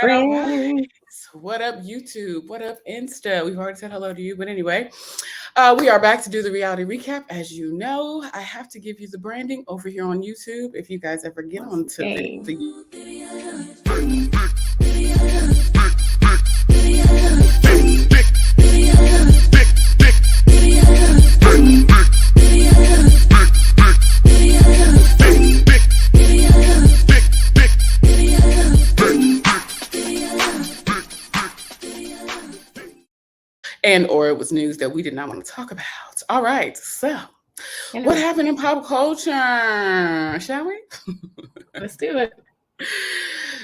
right. What up, YouTube? What up, Insta? We've already said hello to you, but anyway, we are back to do the reality recap. As you know, I have to give you the branding over here on YouTube. If you guys ever get What's onto the the game? and or it was news that we did not want to talk about. All right, so You what know, happened in pop culture? Shall we? let's do it.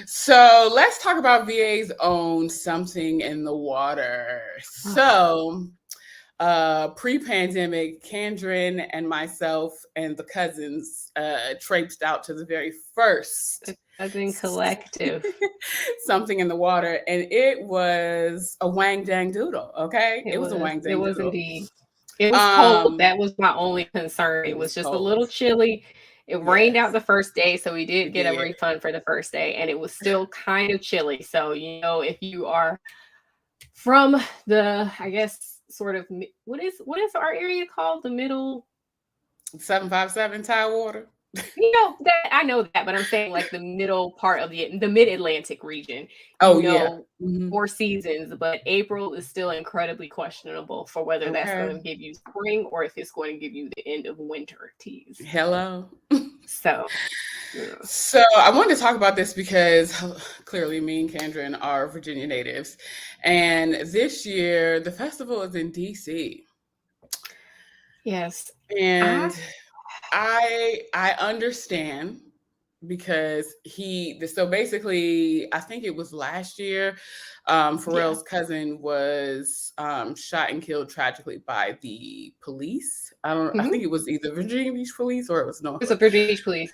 So let's talk about VA's own Something in the Water. So pre-pandemic, Kendrin and myself and the cousins traipsed out to the very first The Cousin Collective. Something in the Water, and it was a wang dang doodle. Okay, It it was a was. wang It dang was doodle. indeed. It was cold. Um, That was my only concern. it It was was just a cold. little chilly. It rained out Yes, the first day, so we did it get a did. refund for the first day, and it was still kind of chilly. So, if you are from the, I guess, sort of what is our area called? The middle. 757 Tidewater. That I know that, but I'm saying like the middle part of the mid-Atlantic region, Oh yeah. Mhm. 4 seasons, but April is still incredibly questionable for whether that's Okay. going to give you spring or if it's going to give you the end of winter teas. Hello. So, yeah. So I wanted to talk about this because clearly me and Kendra are Virginia natives, and this year the festival is in DC, Yes. I and I understand because so basically I think it was last year. Yeah. Pharrell's cousin was shot and killed tragically by the police. I Hmm. think it was either Virginia Beach police or it was It's a Norfolk. Virginia Beach police.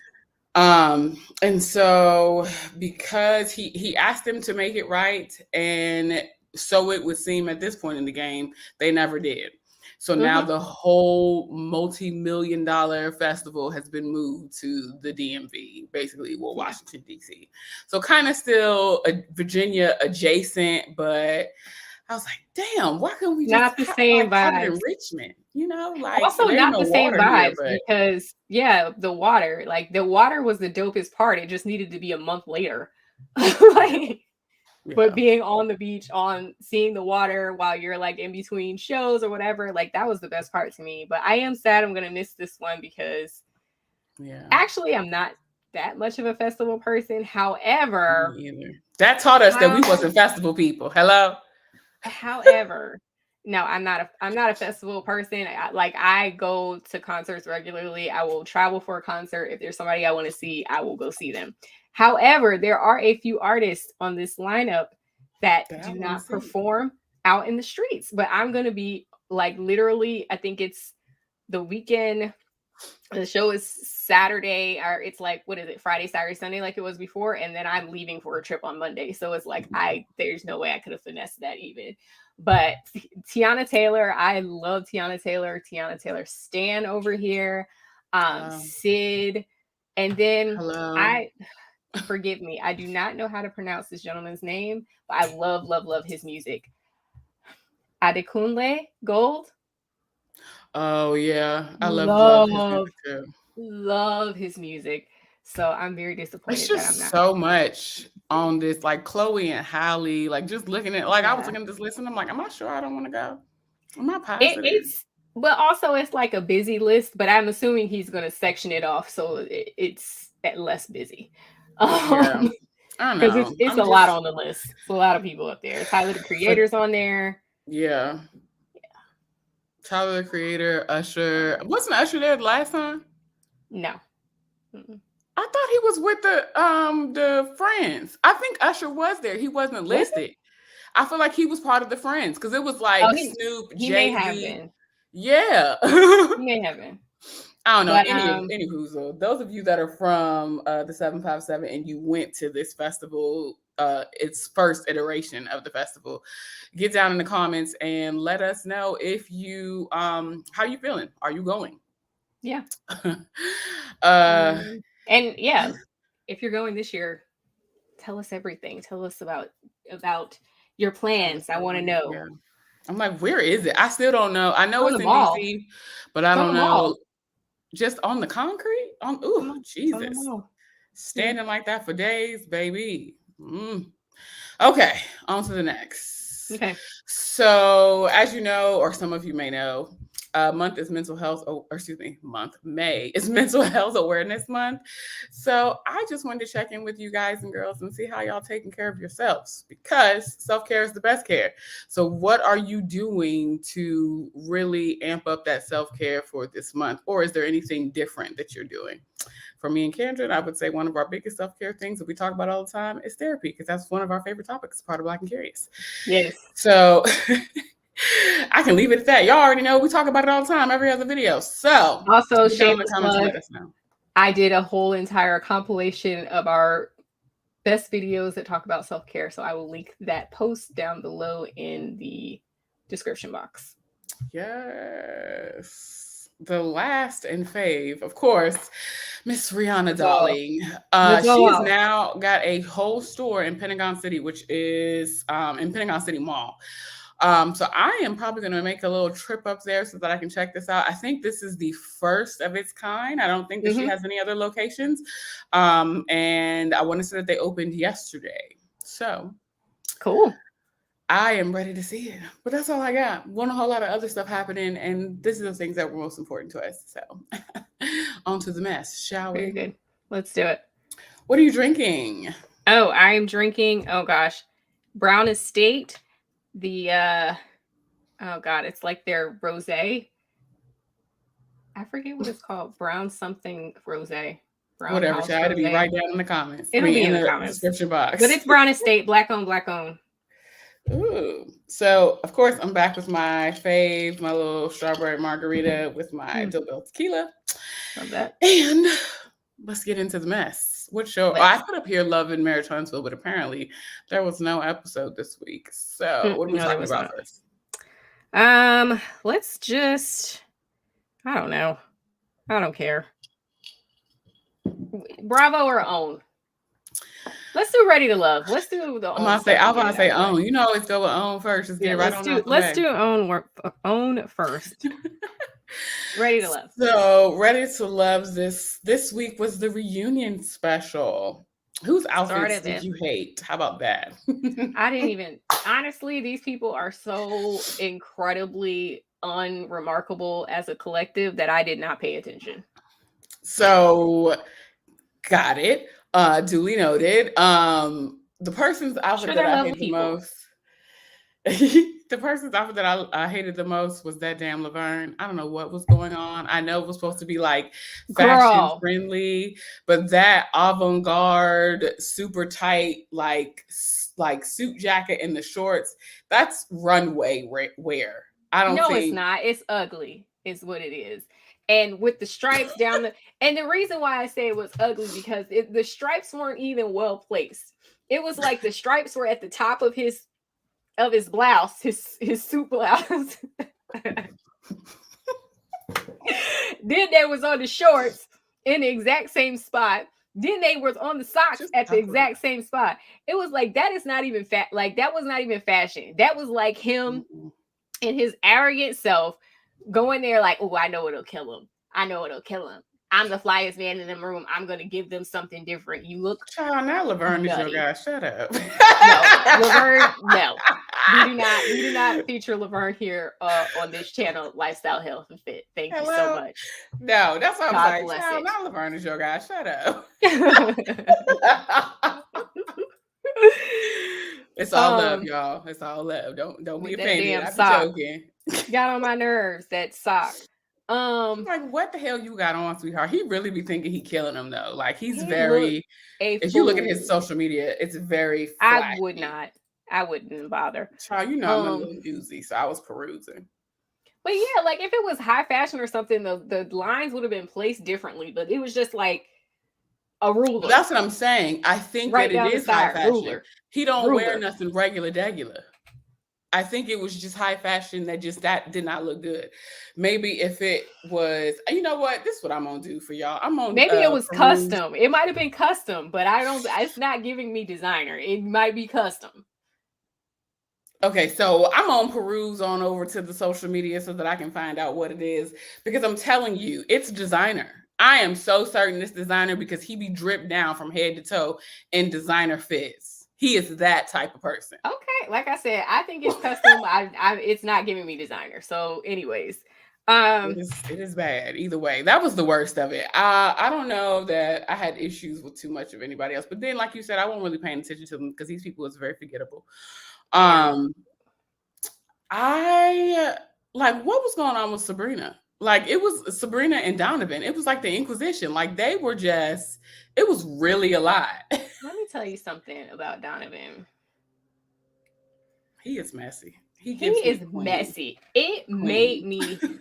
And so because he asked them to make it right, and so it would seem at this point in the game, they never did. So now Hmm. the whole multi-million-dollar festival has been moved to the DMV, basically, well, Yeah. Washington, D.C. So kind of still a Virginia adjacent, but I was like, damn, why couldn't we just Not the same have it in vibes. Richmond? Like Also, there ain't not no the same water here, vibes but because yeah, the water was the dopest part. It just needed to be a month later. yeah, Like, but yeah. being on the beach, on seeing the water while you're like in between shows or whatever, like that was the best part to me. But I am sad I'm gonna miss this one because Yeah, actually I'm not that much of a festival person. me However, either. That taught us that we how wasn't festival people. Hello. however, no, I'm not a festival person. I go to concerts regularly. I will travel for a concert. If there's somebody I want to see, I will go see them. However, there are a few artists on this lineup that That I do want to not see. perform out in the streets. But I'm gonna be like literally, I think it's the weekend. The show is Saturday, or it's like what is it, Friday, Saturday, Sunday, like it was before, and then I'm leaving for a trip on Monday. So it's like there's no way I could have finessed that even. But Tiana Taylor, I love Tiana Taylor. Tiana Taylor Stan over here. Hello. Sid, and then Hello. I forgive me, I do not know how to pronounce this gentleman's name, but I love, love, love his music. Adekunle Gold. Oh yeah, I love his Love music too. love his music. So I'm very It's disappointed that I'm just not. so much on this, like Chloe and Halle. Like just looking at, like I was Yeah. looking at this list, and I'm like, am I sure I don't want to go? Am I It, positive? it's but also it's like a busy list, but I'm assuming he's gonna section it off so it's at less busy. Yeah, Um I because it's know. it's I'm a lot just on the list. It's a lot of people up there. Tyler the for Creator's on there. yeah. Tyler the Creator, Usher. Um, Wasn't Usher there the last time? no. Mm-mm. I thought he was with the Friends. I think Usher was there. He wasn't Was it? listed. I feel like he was part of the Friends because it was Oh, like he Snoop, he may Jay have Z. been. Yeah. He may have been. I don't know. But Anywho, so those of you that are from the 757 and you went to this festival, its first iteration of the festival, get down in the comments and let us know if you how you feeling. Are you going? yeah. uh And yeah, if you're going this year, Tell us everything. Tell us about your plans. I want to know. Yeah. I'm like, where is it? I still don't know. I know On it's the in mall. DC, but I It's on don't the know. mall. Just on the concrete? It's on the Jesus. mall. Standing like that for days, baby. Okay, on to the next. Okay. So, as you know, or some of you may know, month is mental health, May is mental health awareness month. So I just wanted to check in with you guys and girls and see how y'all taking care of yourselves, because self-care is the best care. So what are you doing to really amp up that self-care for this month? Or is there anything different that you're doing? For me and Kendra, I would say one of our biggest self-care things that we talk about all the time is therapy, because that's one of our favorite topics, part of Black and Curious. Yes. So I can leave it at that. Y'all already know we talk about it all the time, every other video. So also, shameless plug, let us know. I did a whole entire compilation of our best videos that talk about self-care. So I will link that post down below in the description box. Yes. The last and fave, of course, Miss Rihanna Darling. She's now got a whole store in Pentagon City, which is in Pentagon City Mall. So I am probably going to make a little trip up there so that I can check this out. I think this is the first of its kind. I don't think that she has any other locations. And I want to say that they opened yesterday. So cool. I am ready to see it. But that's all I got. Want a whole lot of other stuff happening. And this is the things that were most important to us. So on to the mess, shall we? Very good. Let's do it. What are you drinking? Oh, I am drinking, Brown Estate. The it's like their rosé. I forget what it's called. Brown something rosé. Whatever, child. It'll be right down in the comments. It'll be in the comments. Description box. But it's Brown Estate, black owned. Ooh. So of course I'm back with my fave, my little strawberry margarita with my Double tequila. Love that. And let's get into the mess. What show? I put up here Love in Marriage Huntsville, but apparently there was no episode this week. So what are we talking about first? Let's just, I don't know. I don't care. Bravo or Own? Let's do Ready to Love. Let's do the Own. I was gonna say Own. You know, always go with Own first. Just get it right on out the way. Let's do Own first. Ready to Love. So Ready to Love this week was the reunion special. Whose outfits did you hate? How about that? I didn't even, honestly, these people are so incredibly unremarkable as a collective that I did not pay attention. So got it. Duly noted. The person's outfit that I hated the most. The person's outfit that I hated the most was that damn Laverne. I don't know what was going on. I know it was supposed to be like fashion friendly, but that avant-garde, super tight, like suit jacket and the shorts, that's runway wear. I don't think. No, it's not. It's ugly, is what it is. And with the stripes down and the reason why I say it was ugly because the stripes weren't even well placed. It was like the stripes were at the top of his blouse, his suit blouse. Then they was on the shorts in the exact same spot. Then they was on the socks at the exact same spot. It was like, that is not even that was not even fashion. That was like him and his arrogant self going there like, oh, I know it'll kill him. I'm the flyest man in the room. I'm going to give them something different. You look. Child, now Laverne is your guy. Shut up. No, Laverne, no. We do not feature Laverne here on this channel, Lifestyle, Health, and Fit. Thank you so much. No, that's what I'm saying. Child, now Laverne is your guy. Shut up. It's all love, y'all. It's all love. Don't be offended. I'm joking. Got on my nerves, that sock. Like, what the hell you got on, sweetheart? He really be thinking he killing him though. Like he's very. If you look at his social media, it's very flashy. I wouldn't bother. Child, you know I'm a little newsy, so I was perusing. But yeah, like if it was high fashion or something, the lines would have been placed differently. But it was just like a ruler. That's what I'm saying. I think that it is high fashion. He don't wear nothing regular. I think it was just high fashion that did not look good. Maybe if it was, you know what? This is what I'm gonna do for y'all. I'm gonna Maybe it was peruse. custom. It might have been custom, but I don't. It's not giving me designer. It might be custom. Okay, so I'm on peruse on over to the social media so that I can find out what it is because I'm telling you, it's designer. I am so certain it's designer because he be dripped down from head to toe in designer fits. He is that type of person. Okay, like I said, I think it's custom. It's not giving me designer. So, anyways, It is bad either way. That was the worst of it. I don't know that I had issues with too much of anybody else, but then like you said, I wasn't really paying attention to them because these people is very forgettable. yeah. Um, I like what was going on with Sabrina. Like it was Sabrina and Donovan. It was like the Inquisition. Like they were just. It was really a lot. Let me tell you something about Donovan. He is messy. He He gives is me queen. messy. It made Queen.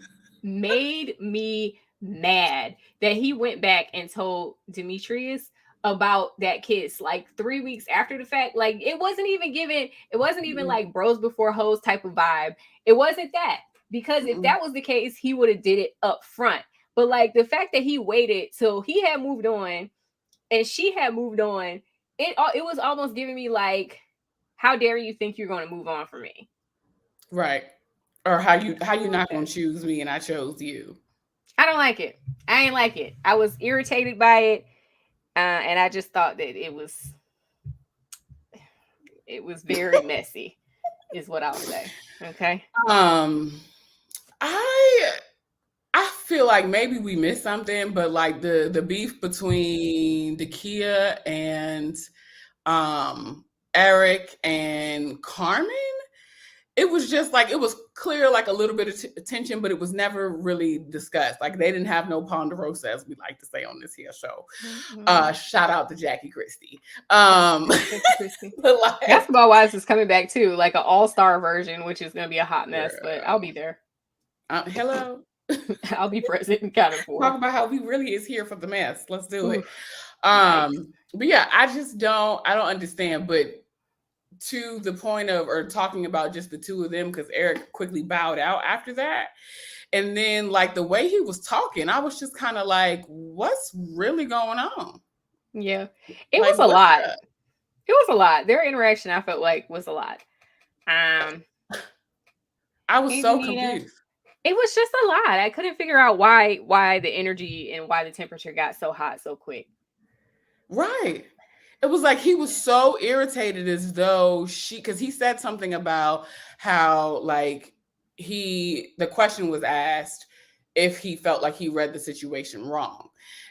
me mad that he went back and told Demetrius about that kiss like 3 weeks after the fact. Like it wasn't even like bros before hoes type of vibe. It wasn't that. Because if that was the case, he would have did it up front. But like the fact that he waited till he had moved on and she had moved on, it was almost giving me like, how dare you think you're going to move on from me? Right. Or how you not gonna choose me and I chose you. I don't like it. I ain't like it. I was irritated by it, and I just thought that it was very messy, is what I'll say. Okay. I I feel like maybe we missed something, but like the beef between Dakia and Eric and Carmen, it was just like it was clear like a little bit of attention, but it was never really discussed. Like they didn't have no ponderosa, as we like to say on this here show. Shout out to Jackie Christie. Christie. But like, Basketball Wives is coming back too, like an all-star version, which is going to be a hot mess, but I'll be there. Hello. I'll be present and counted for. Talk about how we really is here for the mess. Let's do it. Nice. But yeah, I don't understand. But to the point of or talking about just the two of them, because Eric quickly bowed out after that. And then like the way he was talking, I was just kind of like, what's really going on? Yeah. It was a lot. It was a lot. Their interaction, I felt like, was a lot. I was so confused. It was just a lot. I couldn't figure out why the energy and why the temperature got so hot so quick. Right. It was like he was so irritated as though because he said something about how like the question was asked if he felt like he read the situation wrong.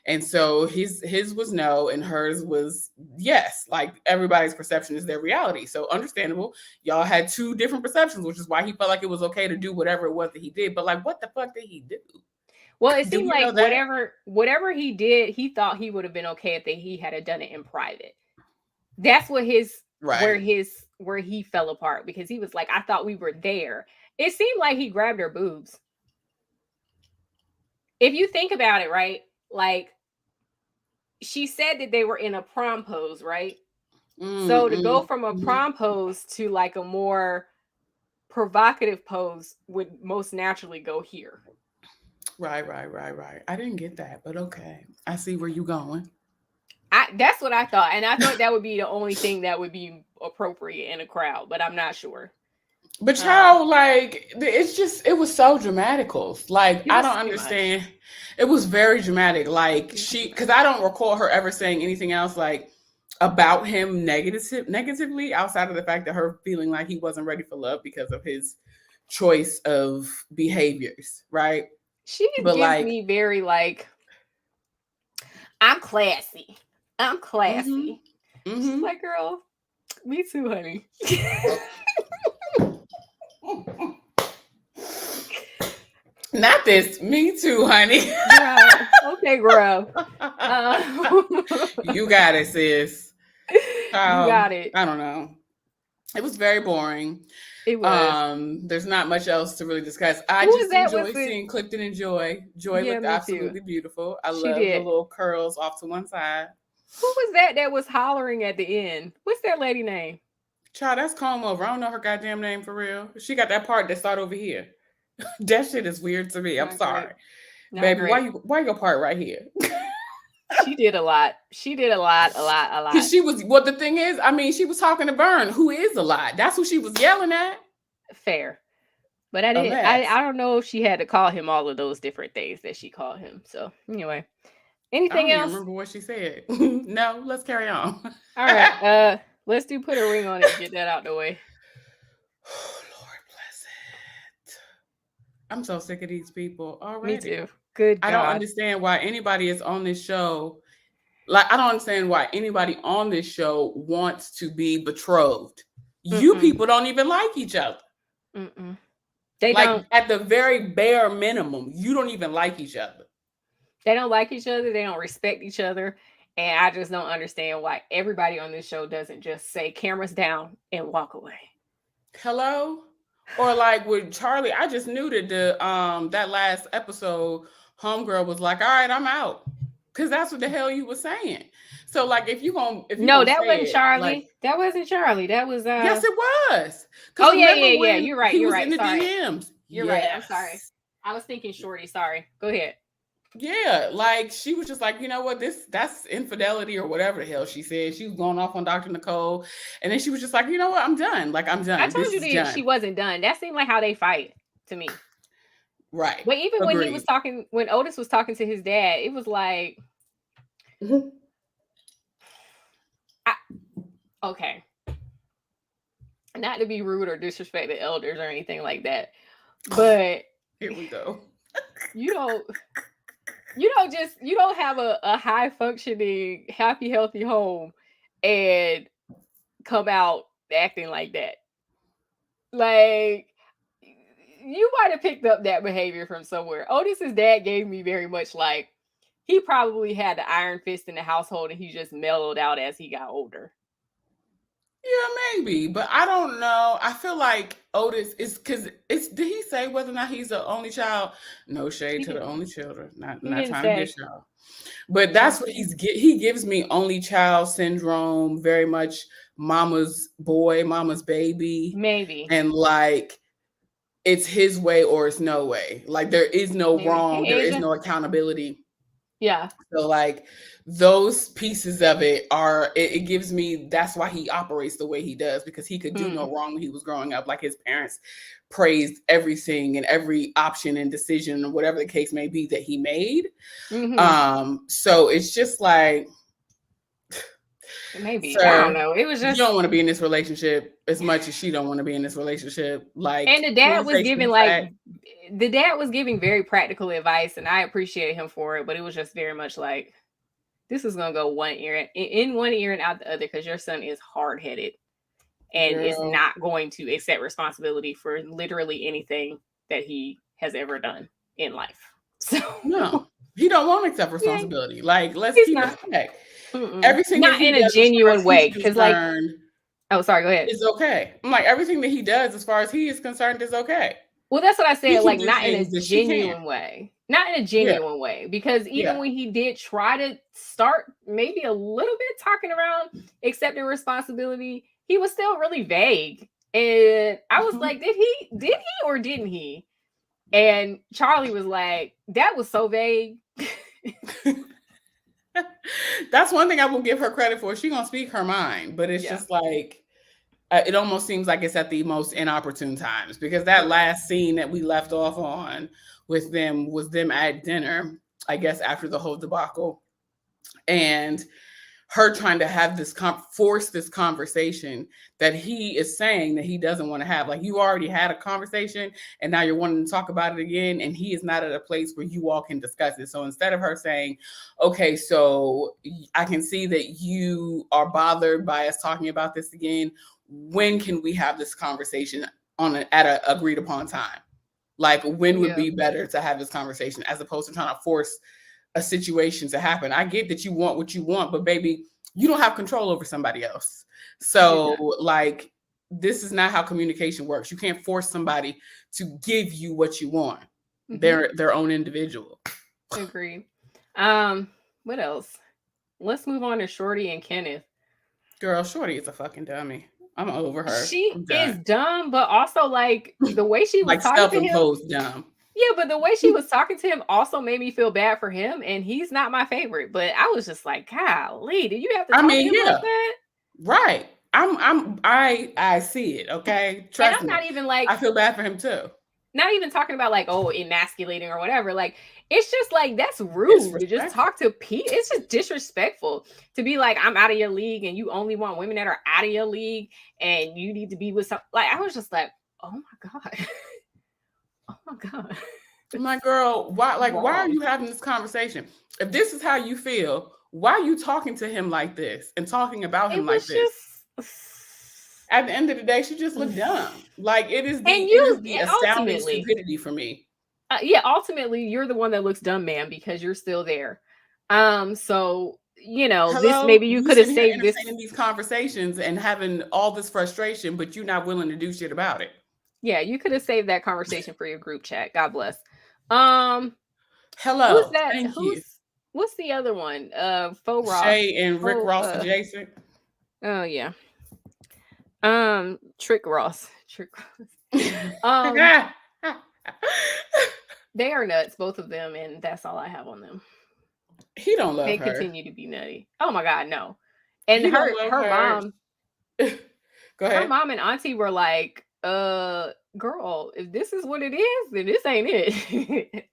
And so his was no and hers was yes. Like everybody's perception is their reality. So understandable. Y'all had two different perceptions, which is why he felt like it was okay to do whatever it was that he did. But like, what the fuck did he do? Well, it seemed like whatever he did, he thought he would have been okay if he had done it in private. That's what where he fell apart, because he was like, I thought we were there. It seemed like he grabbed her boobs. If you think about it, right? Like she said that they were in a prom pose, right? So to go from a prom pose to like a more provocative pose would most naturally go here. Right. I didn't get that, but okay. I see where you're going. That's what I thought. And I thought that would be the only thing that would be appropriate in a crowd, but I'm not sure. But child, like, it was so dramatical. Like, I don't understand. Much. It was very dramatic. Like, because I don't recall her ever saying anything else, like, about him negatively outside of the fact that her feeling like he wasn't ready for love because of his choice of behaviors, right? She gives me very, like, I'm classy. I'm classy. She's like, girl, me too, honey. Not this. Me too, honey. Okay, girl. You got it, sis. You got it. I don't know. It was very boring. It was. There's not much else to really discuss. I just enjoyed seeing Clifton and Joy. Joy looked absolutely beautiful. I love the little curls off to one side. Who was that was hollering at the end? What's that lady name? Child, that's comb over. I don't know her goddamn name for real. She got that part that start over here. That shit is weird to me. I'm Not great. sorry. Not Baby, great. why your part right here? She did a lot. She did a lot. Because she was, well, the thing is, I mean, she was talking to Vern, who is a lot. That's who she was yelling at. Fair. But I A didn't. mess. I don't know if she had to call him all of those different things that she called him. So anyway, I anything don't even else? remember what she said. No, let's carry on. All right. Let's do put a ring on it. Get that out the way. Oh, Lord bless it. I'm so sick of these people already. Me too. Good God. I don't understand why anybody is on this show. Like, I don't understand why anybody on this show wants to be betrothed. You people don't even like each other. They like, don't. At the very bare minimum, you don't even like each other. They don't like each other. They don't respect each other. And I just don't understand why everybody on this show doesn't just say cameras down and walk away. Hello? Or like with Charlie, I just knew that that last episode, homegirl was like, all right, I'm out. Because that's what the hell you were saying. So like if you gonna that wasn't it, Charlie. like, that wasn't Charlie. That was yes, it was. Oh yeah. You're right. He was in the DMs. You're right. I'm sorry. I was thinking Shorty. Sorry. Go ahead. Yeah, like she was just like, you know what, that's infidelity or whatever the hell she said. She was going off on Dr. Nicole, and then she was just like, you know what, I'm done. Like, I'm done. I told you that she wasn't done. That seemed like how they fight to me. Right. But even when he was talking, when Otis was talking to his dad, it was like, okay, not to be rude or disrespect the elders or anything like that, but here we go. You don't have a high functioning, happy, healthy home and come out acting like that. Like, you might have picked up that behavior from somewhere. Otis's dad gave me very much like he probably had the iron fist in the household and he just mellowed out as he got older. Yeah, maybe, but I don't know. I feel like Otis is because did he say whether or not he's the only child? No shade to the only children. Not trying to dish y'all. But that's what he gives me only child syndrome, very much mama's boy, mama's baby. Maybe. And like it's his way or it's no way. Like there is no wrong, there is no accountability. Yeah. So like those pieces of it are it gives me, that's why he operates the way he does, because he could do no wrong when he was growing up. Like his parents praised everything and every option and decision or whatever the case may be that he made. So it's just like maybe, sir, I don't know. It was just, you don't want to be in this relationship as much as she don't want to be in this relationship. Like, and the dad was giving very practical advice, and I appreciate him for it. But it was just very much like, this is gonna go one ear in one ear and out the other because your son is hard headed and is not going to accept responsibility for literally anything that he has ever done in life. So no, he don't want to accept responsibility. Like, let's keep it back. Everything not in a genuine way, because like, oh, sorry, go ahead. It's okay. I'm like, everything that he does, as far as he is concerned, is okay. Well, that's what I said. Like, not in a genuine way. Not in a genuine way, because even when he did try to start maybe a little bit talking around accepting responsibility, he was still really vague. And I was like, did he or didn't he? And Charlie was like, that was so vague. That's one thing I will give her credit for. She gonna speak her mind, but it's just like it almost seems like it's at the most inopportune times, because that last scene that we left off on with them was them at dinner, I guess, after the whole debacle, and her trying to have this force this conversation that he is saying that he doesn't want to have. Like, you already had a conversation and now you're wanting to talk about it again, and he is not at a place where you all can discuss it. So instead of her saying, okay, so I can see that you are bothered by us talking about this again, when can we have this conversation at an agreed upon time? Like, when would be better to have this conversation, as opposed to trying to force a situation to happen. I get that you want what you want, but baby, you don't have control over somebody else. So like, this is not how communication works. You can't force somebody to give you what you want. They're their own individual. Agree. What else? Let's move on to Shorty and Kenneth. Girl, Shorty is a fucking dummy. I'm over her. She I'm is done. dumb, but also like the way she was Like talking to him. self-imposed dumb. Yeah, but the way she was talking to him also made me feel bad for him, and he's not my favorite. But I was just like, golly, did you have to I talk to mean, him like yeah, that? right. I see it. Okay, And trust I'm me. not even like, I feel bad for him too. not even talking about like, oh, emasculating or whatever. Like, it's just like that's It's rude to just respectful. talk to Pete. It's just disrespectful to be like, I'm out of your league, and you only want women that are out of your league, and you need to be with some. Like, I was just like, oh my god, oh my god. My girl, why are Wrong. you having this conversation? If this is how you feel, why are you talking to him like this and talking about It him like was this? just, At the end of the day, she just looked dumb. Like it is and the astounding ultimately, stupidity for me. yeah, ultimately, you're the one that looks dumb, man, because you're still there. So this Hello, maybe you you could have sitting here saved this. entertaining these conversations and having all this frustration, but you're not willing to do shit about it. Yeah, you could have saved that conversation for your group chat. God bless. Um, who's Hello, that? thank you. What's the other one? Faux Ross. Shay and Rick Faux, Ross adjacent. oh yeah. Trick Ross. Trick Ross. They are nuts, both of them, and that's all I have on them. He don't love They her. continue to be nutty. Oh my god, no. And He don't love her her. mom, Go her ahead. mom and auntie were like, girl, if this is what it is, then this ain't it.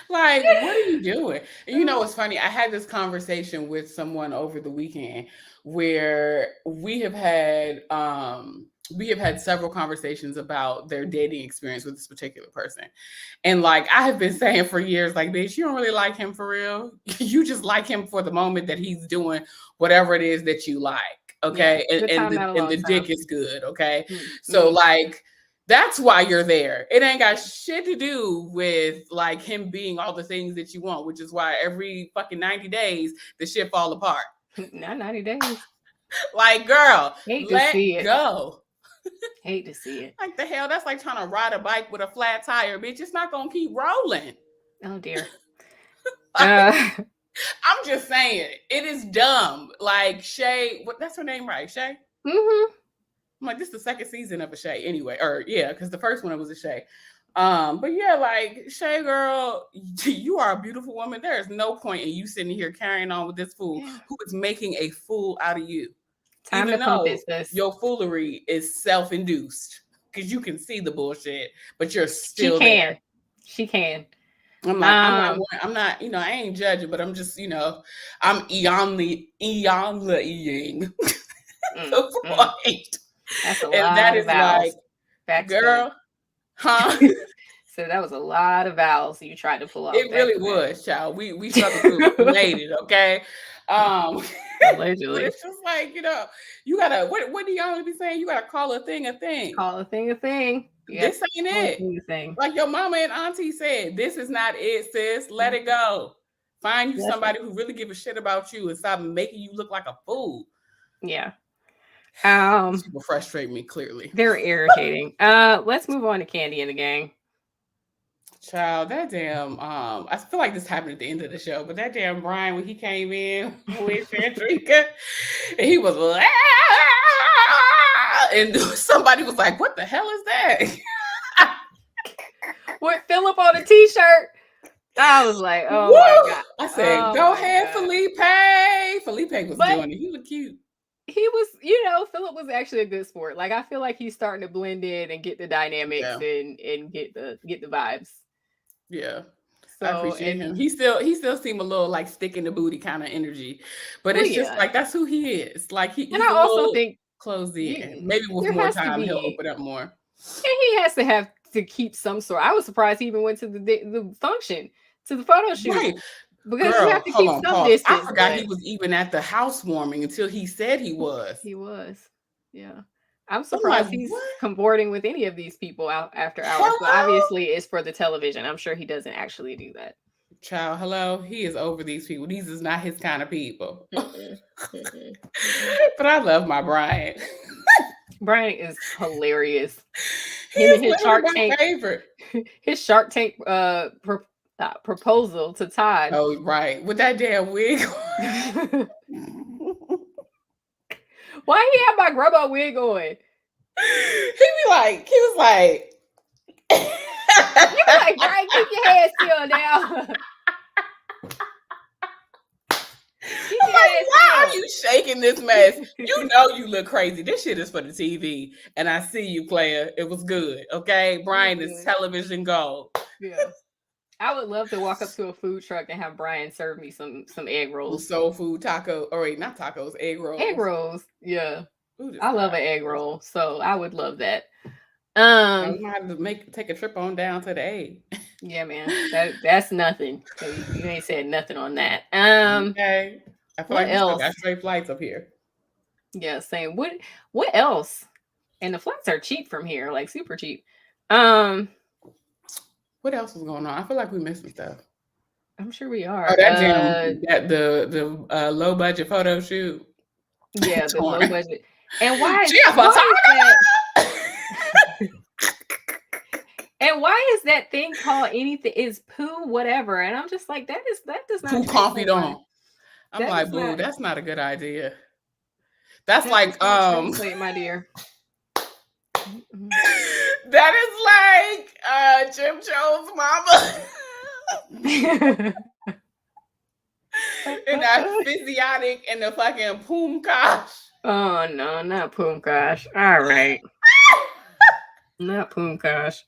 Like, what are you doing? You know, it's funny. I had this conversation with someone over the weekend where we have had several conversations about their dating experience with this particular person. And like I have been saying for years, like, bitch, you don't really like him for real. You just like him for the moment that he's doing whatever it is that you like. Okay. Yeah, good time, not a And long the time. dick is good. Okay. Mm, So like that's why you're there. It ain't got shit to do with like him being all the things that you want, which is why every fucking 90 days the shit fall apart. not 90 days. Like, girl, Hate to let see it. go. Hate to see it. Like the hell, that's like trying to ride a bike with a flat tire, bitch. It's not gonna keep rolling. Oh dear. I'm just saying, it is dumb. Like Shay, that's her name, right? Shay. Mm-hmm. I'm like, this is the second season of a Shay, anyway. Or yeah, because the first one it was a Shay. But yeah, like Shay, girl, you are a beautiful woman. There is no point in you sitting here carrying on with this fool who is making a fool out of you. Time Even to pump though it, sis. your foolery is self-induced, because you can see the bullshit, but you're still She can. there. She can. I'm like, I'm not, I ain't judging, but I'm just, I'm eonlying the point. That's a And lot that of is like, vowels. girl, huh? So that was a lot of vowels you tried to pull off. It really was, child. We struggled through it. We made it, okay? Allegedly. But it's just like, you gotta, what do y'all be saying? You gotta call a thing a thing. Call a thing a thing. This ain't it. Like your mama and auntie said, this is not it, sis. Let it go. Find you somebody who really give a shit about you and stop making you look like a fool. Yeah. People frustrate me, clearly. They're irritating. Let's move on to Kandi and the gang. Child, that damn, I feel like this happened at the end of the show, but that damn Brian, when he came in with Shandrika, and he was like, and somebody was like, what the hell is that? With Philip on a t-shirt. I was like, oh my God. I said, go ahead, Felipe. Felipe was doing it. He looked cute. He was, Philip was actually a good sport. Like, I feel like he's starting to blend in and get the dynamics and get the vibes. Yeah. So, I appreciate him. He still seemed a little like stick in the booty kind of energy. But it's just like that's who he is. Like he's I also think closed in. Maybe with more time he'll open up more. And he has to have to keep some sort. I was surprised he even went to the function, to the photo shoot. Right. Because you have to keep some distance. I forgot he was even at the housewarming until he said he was. He was. Yeah. I'm surprised he's comporting with any of these people out after hours. But obviously it's for the television. I'm sure he doesn't actually do that. Child, hello. He is over these people. These is not his kind of people. But I love my Brian. Brian is hilarious. His Shark Tank favorite. His Shark Tank proposal to Todd. Oh, right. With that damn wig. Why he have my grandma wig on? He was like, You be like, Brian, keep your head still now. Keep I'm your like, head why still. are you shaking this mess? You know you look crazy. This shit is for the TV. And I see you, player. It was good. Okay. Brian is television gold. Yeah. I would love to walk up to a food truck and have Brian serve me some egg rolls. Soul food taco. Or wait, not tacos, egg rolls. Egg rolls. Yeah. Ooh, I love an egg roll. So I would love that. I might have to take a trip on down to the A. Yeah, man. That's nothing. You ain't said nothing on that. Okay. I feel like we still got straight flights up here. Yeah, same. What else? And the flights are cheap from here, like super cheap. What else is going on? I feel like we missed some stuff. I'm sure we are. Oh, that the low budget photo shoot. Yeah, the low budget. And why is and why is that thing called anything? Is poo whatever? And I'm just like, that does not poo confidant. I'm like, boo, that's not a good idea. That's like translate, my dear. That is like Jim Jones' mama. And that physiotic and the fucking poom gosh. Oh no, not poom gosh. All right. Not poom gosh.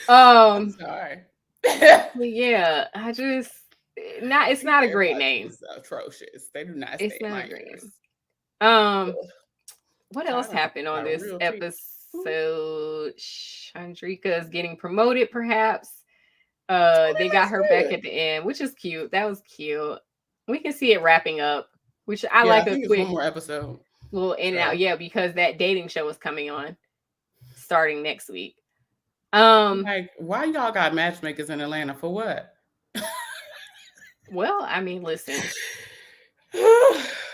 I'm sorry. Yeah, it's not a great name. It's atrocious. They do not It's stay not in my ears. What else happened on this episode? Chandrika is getting promoted, perhaps. They got her back at the end, which is cute. That was cute. We can see it wrapping up, which I like a quick one more episode. Little in and out. Yeah, because that dating show is coming on starting next week. Like, why y'all got matchmakers in Atlanta for what? Well, I mean, listen.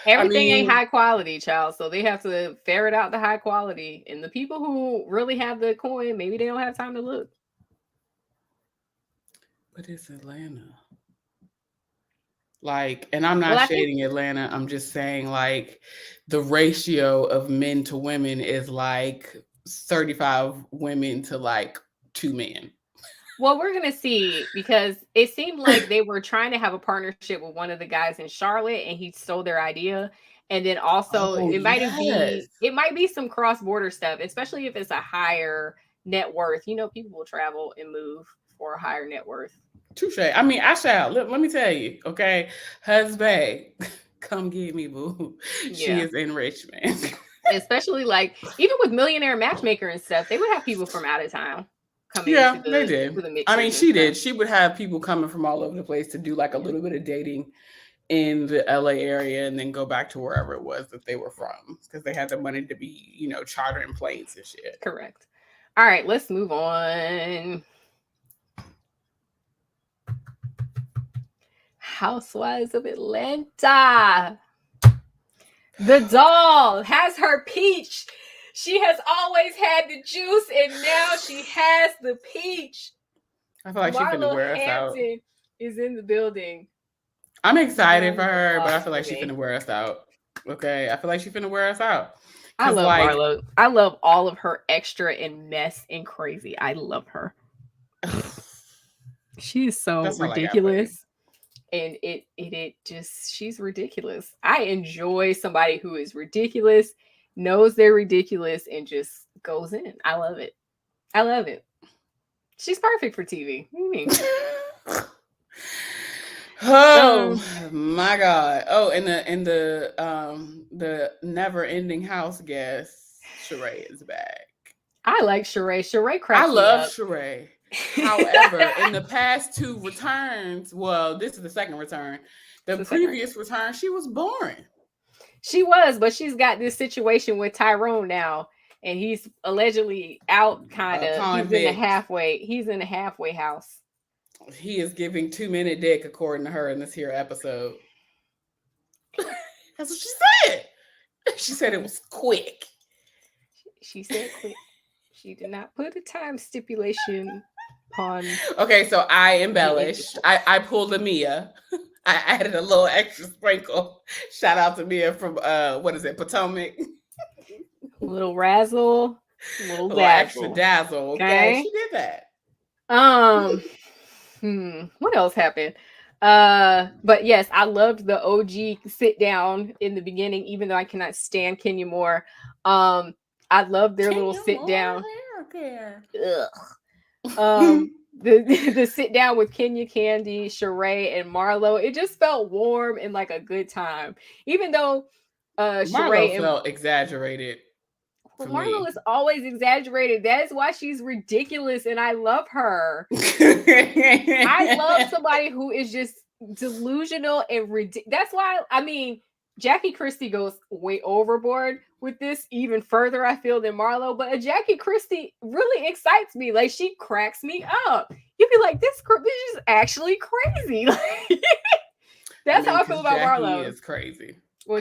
Everything ain't high quality, child. So they have to ferret out the high quality. And the people who really have the coin, maybe they don't have time to look. But it's Atlanta. Like, and I'm not shading Atlanta. I'm just saying, like, the ratio of men to women is like 35 women to like 2 men. Well, we're going to see, because it seemed like they were trying to have a partnership with one of the guys in Charlotte and he stole their idea. And then also it might be some cross-border stuff, especially if it's a higher net worth. You know, people will travel and move for a higher net worth. Touche. I mean, I shall. Let me tell you, okay? Husband, come get me, boo. Yeah. She is in Richmond. Especially like, even with Millionaire Matchmaker and stuff, they would have people from out of town. They did. I mean, she did. She would have people coming from all over the place to do like a little bit of dating in the LA area and then go back to wherever it was that they were from, because they had the money to be, you know, chartering planes and shit. Correct. All right, let's move on. Housewives of Atlanta. The doll has her peach. She has always had the juice, and now she has the peach. I feel like she's gonna wear us out. Is in the building. I'm excited for her, but I feel like she's gonna wear us out. Okay, I feel like she's gonna wear us out. I love Marlo. I love all of her extra and mess and crazy. I love her. She is so ridiculous. And it just, she's ridiculous. I enjoy somebody who is ridiculous, knows they're ridiculous, and just goes in. I love it. I love it. She's perfect for TV. What do you mean? Oh my God. Oh, and the never-ending house guest, Sheree, is back. I like Sheree. Sheree cracks me up. I love Sheree. However, in the past 2 returns, well, this is the second return. The previous return, she was boring. She was, but she's got this situation with Tyrone now, and he's allegedly out, kind of. He's in the halfway house. He is giving 2-minute dick, according to her, in this here episode. That's what she said. She said it was quick. She said quick. She did not put a time stipulation on. Okay, so I embellished. I pulled a Mia. I added a little extra sprinkle. Shout out to Mia from what is it, Potomac? Little razzle, A little little extra dazzle. dazzle. Okay, Okay. she did that. Um, what else happened? But yes, I loved the OG sit down in the beginning, even though I cannot stand Kenya Moore. I love their little Kenya sit Moore down. hair care. The sit down with Kenya, Kandi, Sheree, and Marlo. It just felt warm and like a good time. Even though Marlo Sheree and felt exaggerated well, for Marlo me. is always exaggerated. That is why she's ridiculous, and I love her. I love somebody who is just delusional and ridiculous. That's why, I mean, Jackie Christie goes way overboard with this even further, I feel, than Marlo. But Jackie Christie really excites me. Like, she cracks me up. You'd be like, this is actually crazy. That's how I feel about Jackie Marlo. is crazy. Well,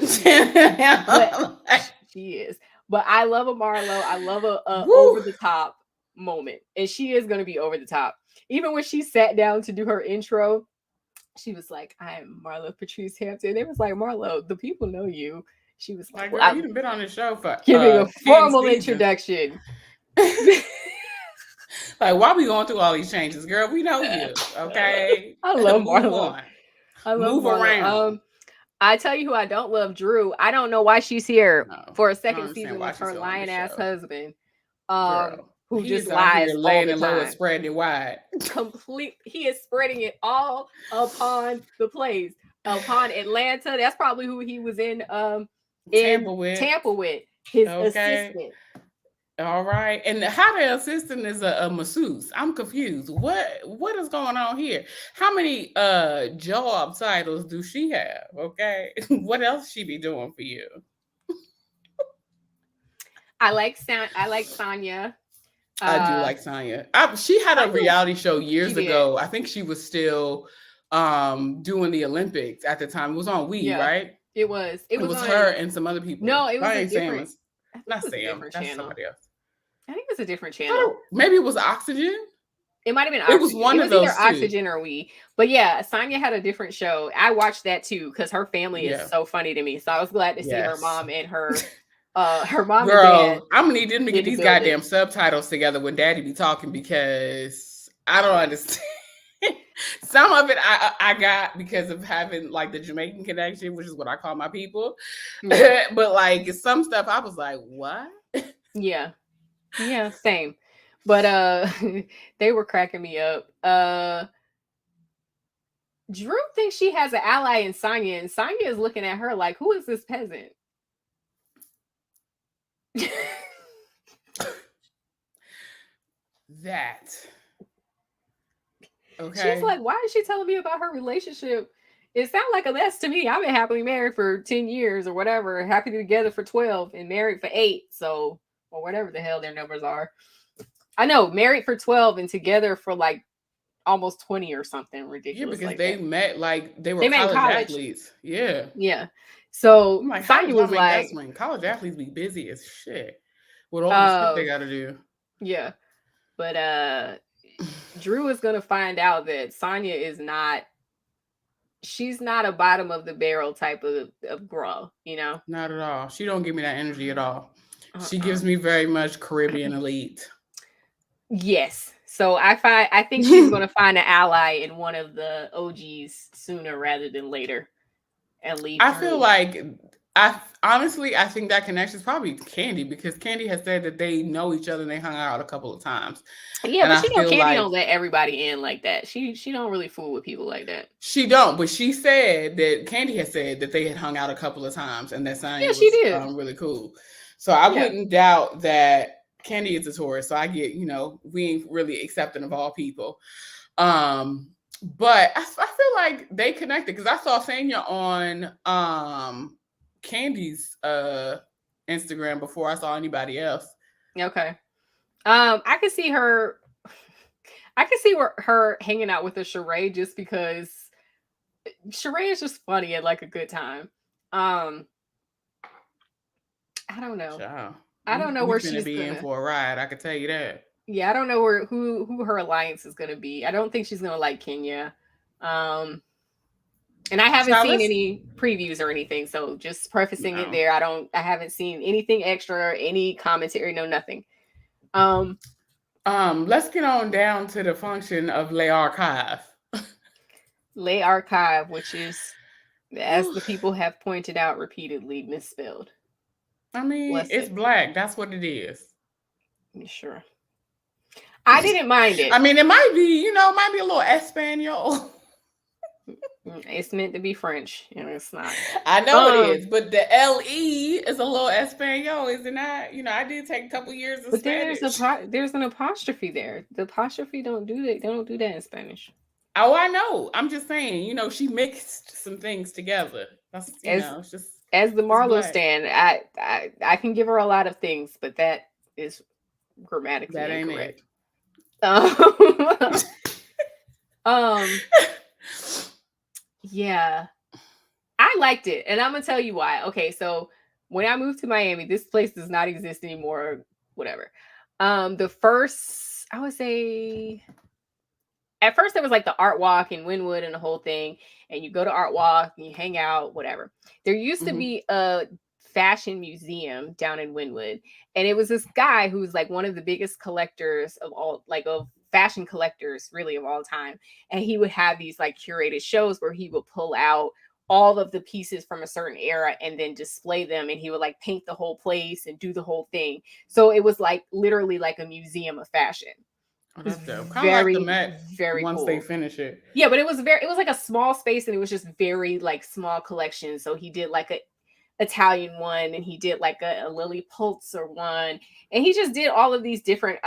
she is. But I love a Marlo. I love a over the top moment, and she is going to be over the top. Even when she sat down to do her intro, she was like, "I'm Marlo Patrice Hampton." It was like, Marlo, the people know you. She was like, girl, you done been on the show for giving a 10 formal seasons. introduction. Like, why we going through all these changes, girl? We know you, okay? I love Move Marlo. on. I love Move Marlo. around. I tell you who I don't love, Drew. I don't know why she's here for a second season with her lion ass husband. Girl, Who he just is out here lies laying all it the low and time. spreading it wide. He is spreading it all upon the place. Upon Atlanta. That's probably who he was in Tampa with. His assistant. All right. And how the assistant is a masseuse? I'm confused. What is going on here? How many job titles do she have? Okay. What else she be doing for you? I like Sonya. I do like Sonya. She had a reality show years ago. I think she was still doing the Olympics at the time. It was on We, right? It was. It was her and some other people. No, it was a different. Not Sam. That's somebody else. I think it was a different channel. Maybe it was Oxygen. It might have been Oxygen. It was one of those either Oxygen or We. But yeah, Sonya had a different show. I watched that too because her family is so funny to me. So I was glad to see her mom and her mom and dad. I'm gonna need them to get these goddamn subtitles together when Daddy be talking because I don't understand. Some of it I got because of having like the Jamaican connection, which is what I call my people. But like some stuff I was like, what? Yeah, same. But they were cracking me up. Drew thinks she has an ally in Sonya, and Sonya is looking at her like, who is this peasant? That. Okay. She's like, why is she telling me about her relationship? It sounds like a mess to me. I've been happily married for 10 years or whatever, happy together for 12 and married for 8. So, or whatever the hell their numbers are. I know, married for 12 and together for like almost 20 or something ridiculous. Yeah, because they met like they were college athletes. Yeah. Yeah. So like, Sonya was like, college athletes be busy as shit with all the shit they got to do. Yeah. But Drew is going to find out that Sonya is not, she's not a bottom of the barrel type of girl, you know? Not at all. She don't give me that energy at all. She gives me very much Caribbean elite. Yes. So I think she's going to find an ally in one of the OGs sooner rather than later and leave. I feel like I think that connection is probably Kandi because Kandi has said that they know each other and they hung out a couple of times. Yeah, and but Kandi don't let everybody in like that. She don't really fool with people like that. She don't, but she said that Kandi had said that they had hung out a couple of times and that Sonya was really cool. So I wouldn't doubt that Kandi is a Taurus. So I get, we ain't really accepting of all people. But I feel like they connected because I saw Sonya on Kandi's Instagram before I saw anybody else. Okay. I could see her. I could see her hanging out with a Sheree just because Sheree is just funny and like a good time. I don't know. Child. I don't know where she's gonna be in for a ride. I can tell you that. Yeah, I don't know who her alliance is gonna be. I don't think she's gonna like Kenya. And I haven't Now seen let's any previews or anything, so just prefacing it there. I haven't seen anything extra, any commentary, no nothing. let's get on down to the function of lay archive. Lay archive, which is, as the people have pointed out repeatedly, misspelled. I mean, Bless it's it. black. That's what it is. Sure. I didn't mind it. I mean, it might be, it might be a little Espanol. It's meant to be French, and it's not. I know it is, but the LE is a little Espanol, is it not? I did take a couple years of But Spanish. there's an apostrophe there. The apostrophe don't do that. They don't do that in Spanish. Oh, I know. I'm just saying, she mixed some things together. That's it's just as the Marlo stand. I can give her a lot of things, but that is grammatically incorrect. Yeah, I liked it, and I'm gonna tell you why. Okay, so when I moved to Miami, this place does not exist anymore. Whatever. The first, I would say, at first there was like the art walk in Wynwood and the whole thing, and you go to art walk and you hang out, whatever. There used to be a fashion museum down in Wynwood, and it was this guy who's like one of the biggest collectors of all, like of fashion collectors really of all time, and he would have these like curated shows where he would pull out all of the pieces from a certain era and then display them, and he would like paint the whole place and do the whole thing. So it was like literally like a museum of fashion. Oh, that's dope. Kind of like the Met very once cool. they finish it. Yeah, but it was like a small space, and it was just very like small collections. So he did like a Italian one, and he did like a Lily Pulitzer one, and he just did all of these different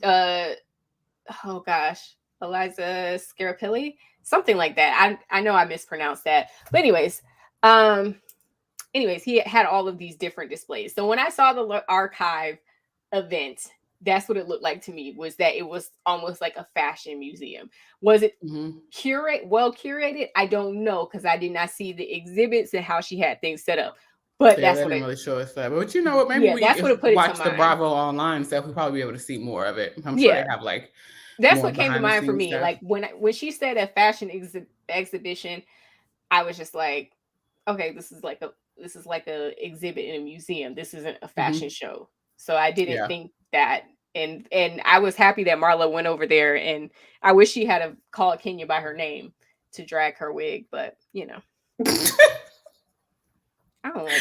oh gosh, Eliza Scarapilli, something like that. I know I mispronounced that, but anyways, he had all of these different displays. So when I saw the archive event, that's what it looked like to me, was that it was almost like a fashion museum. Was it well curated? I don't know, because I did not see the exhibits and how she had things set up. But that's what didn't really show us that. But you know what? Maybe that's what it put watch the Bravo online stuff. We'll probably be able to see more of it. I'm sure they have like. That's what came to mind for me. Stuff. Like when she said a fashion exhibition, I was just like, okay, this is like a exhibit in a museum. This isn't a fashion show. So I didn't think that. And I was happy that Marlo went over there, and I wish she had called Kenya by her name to drag her wig, but I don't like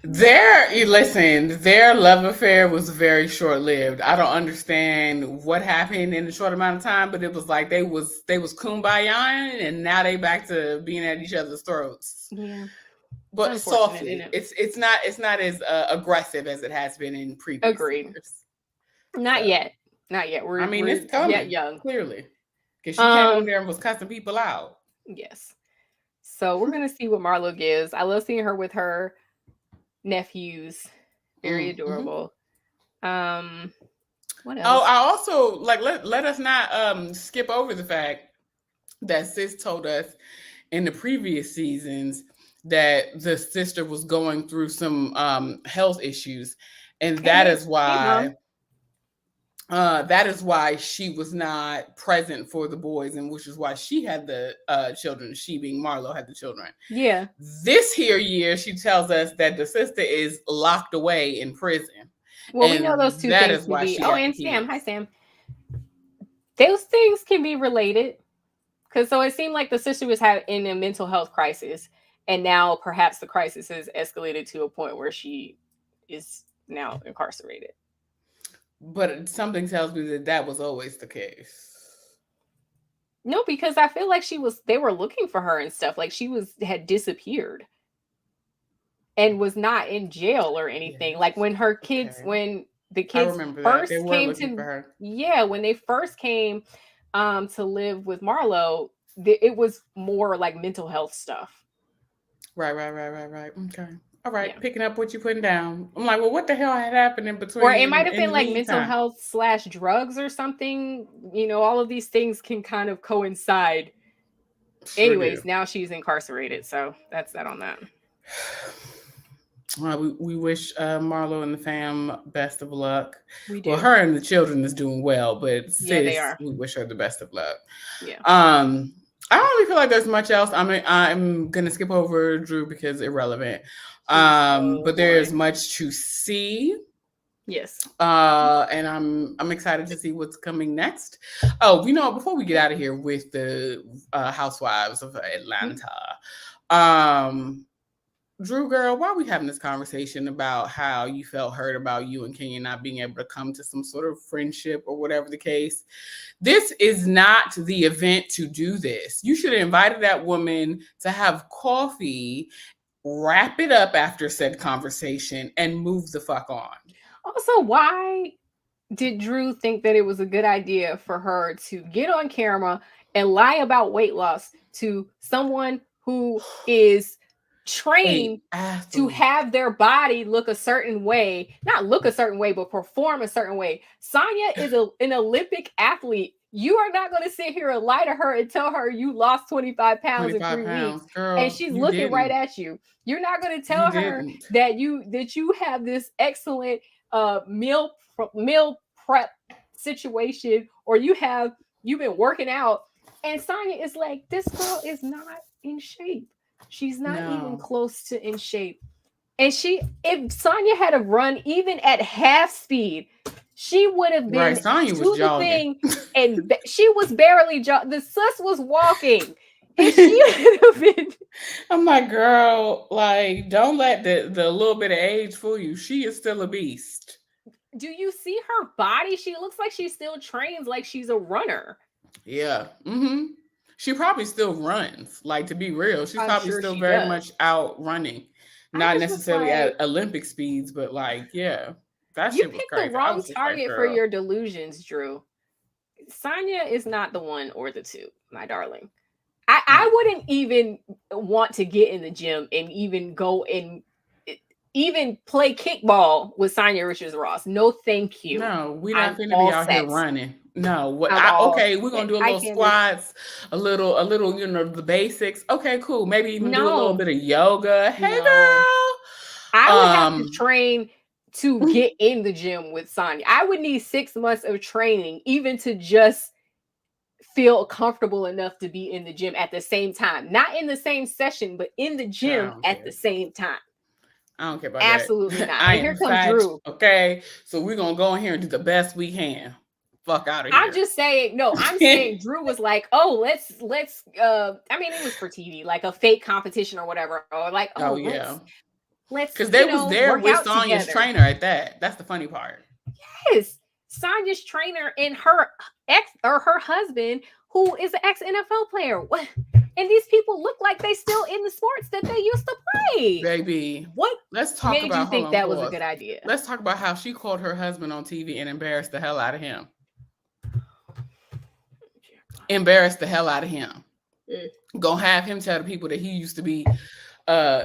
Kenya. Their love affair was very short-lived. I don't understand what happened in a short amount of time, but it was like they was kumbaya, and now they back to being at each other's throats. Yeah, but softly. It's not as aggressive as it has been in previous years. Not yet. We're it's coming, yet young, clearly, because she came over there and was cussing people out. Yes. So we're gonna see what Marlo gives. I love seeing her with her nephews. Very adorable. What else? Oh, I also let us not skip over the fact that Sis told us in the previous seasons that the sister was going through some health issues, and that is why she was not present for the boys, and which is why she had the children. She, being Marlo, had the children. Yeah. This year, she tells us that the sister is locked away in prison. Well, we know those two things can be. Oh, and Sam. Hi, Sam. Those things can be related, because so it seemed like the sister was in a mental health crisis, and now perhaps the crisis has escalated to a point where she is now incarcerated. But something tells me that was always the case. No, because I feel like they were looking for her and stuff. Like had disappeared and was not in jail or anything. Like when her kids, when the kids first came to her. Yeah, when they first came to live with Marlo, it was more like mental health stuff. Right. Okay. All right, picking up what you're putting down. I'm like, well, what the hell had happened in between? Or it might have been like mental health / drugs or something. All of these things can kind of coincide. Sure. Anyways, now she's incarcerated, so that's that on that. Well, we wish Marlo and the fam best of luck. We do. Well, her and the children is doing well, but sis, they are. We wish her the best of luck. Yeah. I don't really feel like there's much else. I'm gonna skip over Drew because irrelevant. She's so But there's boring. much to see. Yes. And I'm excited to see what's coming next. Oh, before we get out of here with the Housewives of Atlanta, Drew, girl, why are we having this conversation about how you felt hurt about you and Kenya not being able to come to some sort of friendship or whatever the case? This is not the event to do this. You should have invited that woman to have coffee, wrap it up after said conversation, and move the fuck on. Also, why did Drew think that it was a good idea for her to get on camera and lie about weight loss to someone who is trained to have their body look a certain way, not look a certain way, but perform a certain way? Sonya is an Olympic athlete. You are not going to sit here and lie to her and tell her you lost 25 pounds in 3 weeks, girl, and she's looking right at you. You're not going to tell her that you have this excellent meal prep situation, or you've been working out, and Sonya is like, this girl is not in shape. She's not even close to in shape. And if Sonya had a run even at half speed, she would have been Sonya was jogging. And she was barely jogging. The sus was walking. And she would have been. I'm like, girl, like, don't let the little bit of age fool you. She is still a beast. Do you see her body? She looks like she still trains like she's a runner. Yeah. Mm-hmm. She probably still runs. Like, to be real, she's probably still very much out running. Not necessarily at Olympic speeds, but like, yeah. That shit was crazy. You picked the wrong target for your delusions, Drew. Sonya is not the one or the two, my darling. I wouldn't even want to get in the gym and even go and even play kickball with Sonya Richards-Ross. No, thank you. No, we're not going to be out here running. No, okay, we're gonna do a little squats, a little, the basics. Okay, cool. Maybe even do a little bit of yoga. Hey, girl. I would have to train to get in the gym with Sonya. I would need 6 months of training even to just feel comfortable enough to be in the gym at the same time. Not in the same session, but in the gym at the same time. I don't care about Absolutely that. Not. And here comes Drew. Okay, so we're gonna go in here and do the best we can. Fuck out of here. I'm just saying, I'm saying Drew was like, oh, let's I mean, it was for TV, like a fake competition or whatever. Or like, let's because they was there with Sonya's trainer at that. That's the funny part. Yes. Sonya's trainer and her her husband, who is an ex-NFL player. What? And these people look like they still in the sports that they used to play. Baby. What Let's talk made you think that was a good idea? Let's talk about how she called her husband on TV and embarrassed the hell out of him. Embarrassed the hell out of him. Gonna have him tell the people that he used to be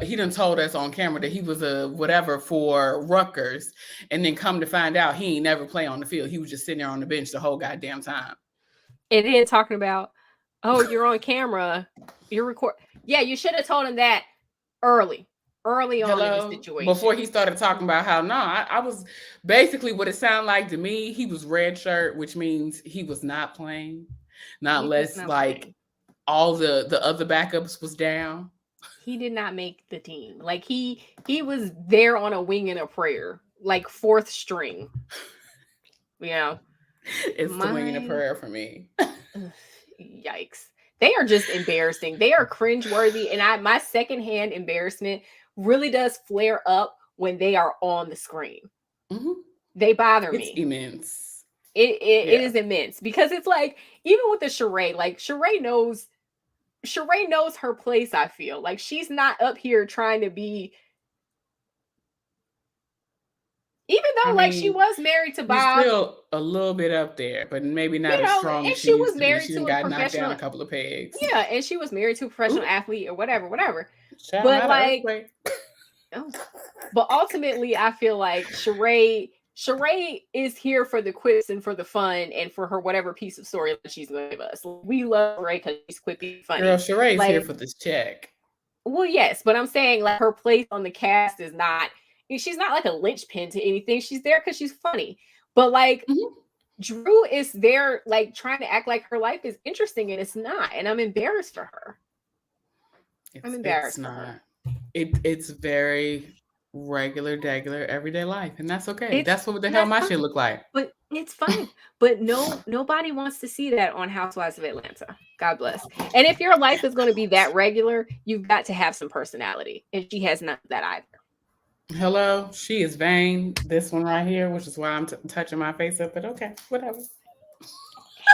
he done told us on camera that he was a whatever for Rutgers, and then come to find out he ain't never play on the field. He was just sitting there on the bench the whole goddamn time. And then talking about, oh, you're on camera, you're recording. Yeah, you should have told him that early on in the situation. Before he started talking about how, I was basically what it sounded like to me, he was red shirt, which means he was not playing. Not unless like all the other backups was down. He did not make the team. Like he was there on a wing and a prayer, like 4th string. It's the wing and a prayer for me. Yikes. They are just embarrassing. They are cringeworthy. And my secondhand embarrassment really does flare up when they are on the screen. Mm-hmm. They bother me. It's immense. It is immense because it's like, even with the Sheree, like Sheree knows her place. I feel like she's not up here trying to be, even though she was married to Bob. Still a little bit up there, but maybe not as strong as she was married to. She got knocked down a couple of pegs. Yeah, and she was married to a professional athlete or whatever. But like, but ultimately, I feel like Sheree is here for the quips and for the fun and for her whatever piece of story that she's going to give us. We love Sheree because she's quippy, funny. Girl, Sheree's here for this check. Well, yes, but I'm saying like her place on the cast is not. She's not like a linchpin to anything. She's there because she's funny. But like, Drew is there, like, trying to act like her life is interesting, and it's not. And I'm embarrassed for her. It's not. It's very regular, everyday life, and that's okay. That's what the hell That's my fine. shit look like. But it's fine. But nobody wants to see that on Housewives of Atlanta. God bless. And if your life is going to be that regular, you've got to have some personality. And she has none of that either. Hello, she is vain. This one right here, which is why I'm touching my face up. But okay, whatever.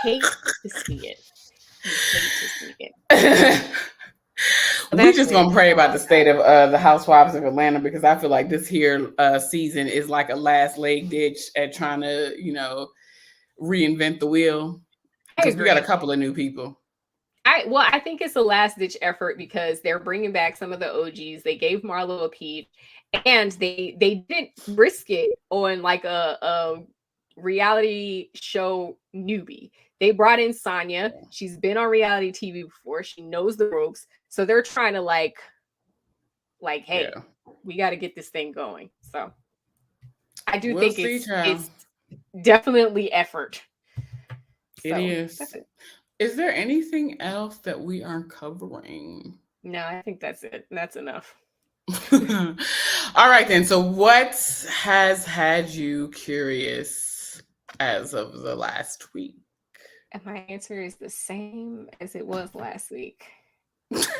Hate to see it. You hate to see it. We just gonna pray about the state of the Housewives of Atlanta, because I feel like this here season is like a last leg ditch at trying to, reinvent the wheel, because we got a couple of new people. I think it's a last ditch effort because they're bringing back some of the OGs. They gave Marlo a peach, and they didn't risk it on like a reality show newbie. They brought in Sonya. She's been on reality TV before. She knows the ropes. So they're trying to like, hey, we got to get this thing going. So I do think it's definitely effort. It is. Is there anything else that we aren't covering? No, I think that's it. That's enough. All right, then. So what has had you curious as of the last week? And my answer is the same as it was last week.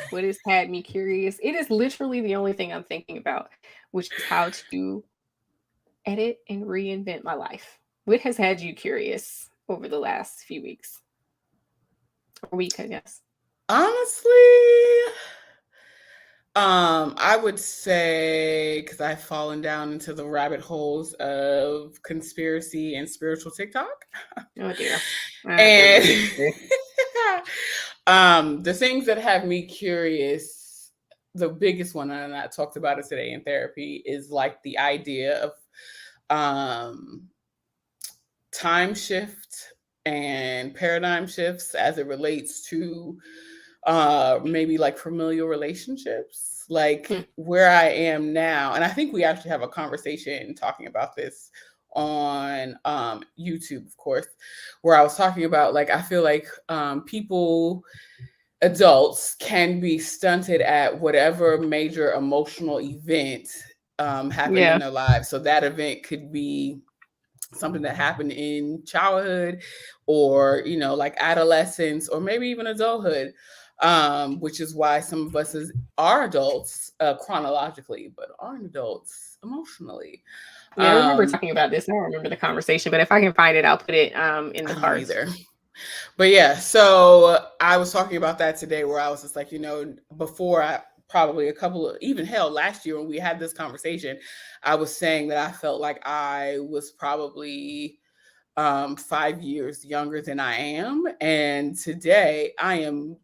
What has had me curious? It is literally the only thing I'm thinking about, which is how to edit and reinvent my life. What has had you curious over the last few weeks? Or week, I guess. Honestly, I would say, because I've fallen down into the rabbit holes of conspiracy and spiritual TikTok. Oh dear. And the things that have me curious, the biggest one, and I talked about it today in therapy, is like the idea of time shift and paradigm shifts as it relates to maybe like familial relationships, like where I am now. And I think we actually have a conversation talking about this on YouTube, of course, where I was talking about, like, I feel like people, adults, can be stunted at whatever major emotional event happened in their lives. So that event could be something that happened in childhood, or like adolescence, or maybe even adulthood, which is why some of us are adults chronologically, but aren't adults emotionally. I remember talking about this. I don't remember the conversation, but if I can find it, I'll put it in the cards. Either. But yeah, so I was talking about that today, where I was just like, before probably a couple of, even hell, last year when we had this conversation, I was saying that I felt like I was probably 5 years younger than I am. And today I am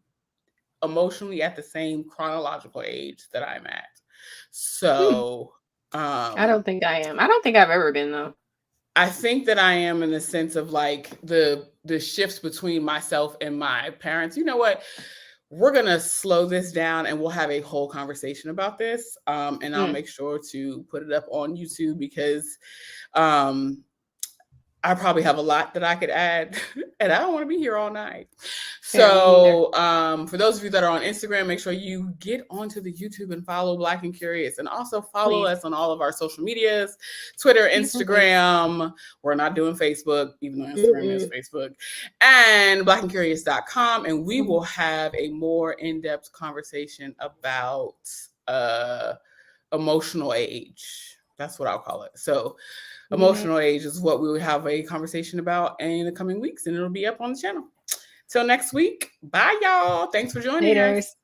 emotionally at the same chronological age that I'm at. So I don't think I am. I don't think I've ever been, though. I think that I am, in the sense of like the shifts between myself and my parents. You know what? We're going to slow this down and we'll have a whole conversation about this. And I'll make sure to put it up on YouTube, because I probably have a lot that I could add, and I don't want to be here all night. So for those of you that are on Instagram, make sure you get onto the YouTube and follow Black and Curious, and also follow us on all of our social medias, Twitter, Instagram. We're not doing Facebook, even though Instagram is Facebook, and blackandcurious.com. And we will have a more in-depth conversation about emotional age. That's what I'll call it. So emotional age is what we will have a conversation about in the coming weeks, and it'll be up on the channel. Till next week. Bye, y'all. Thanks for joining us.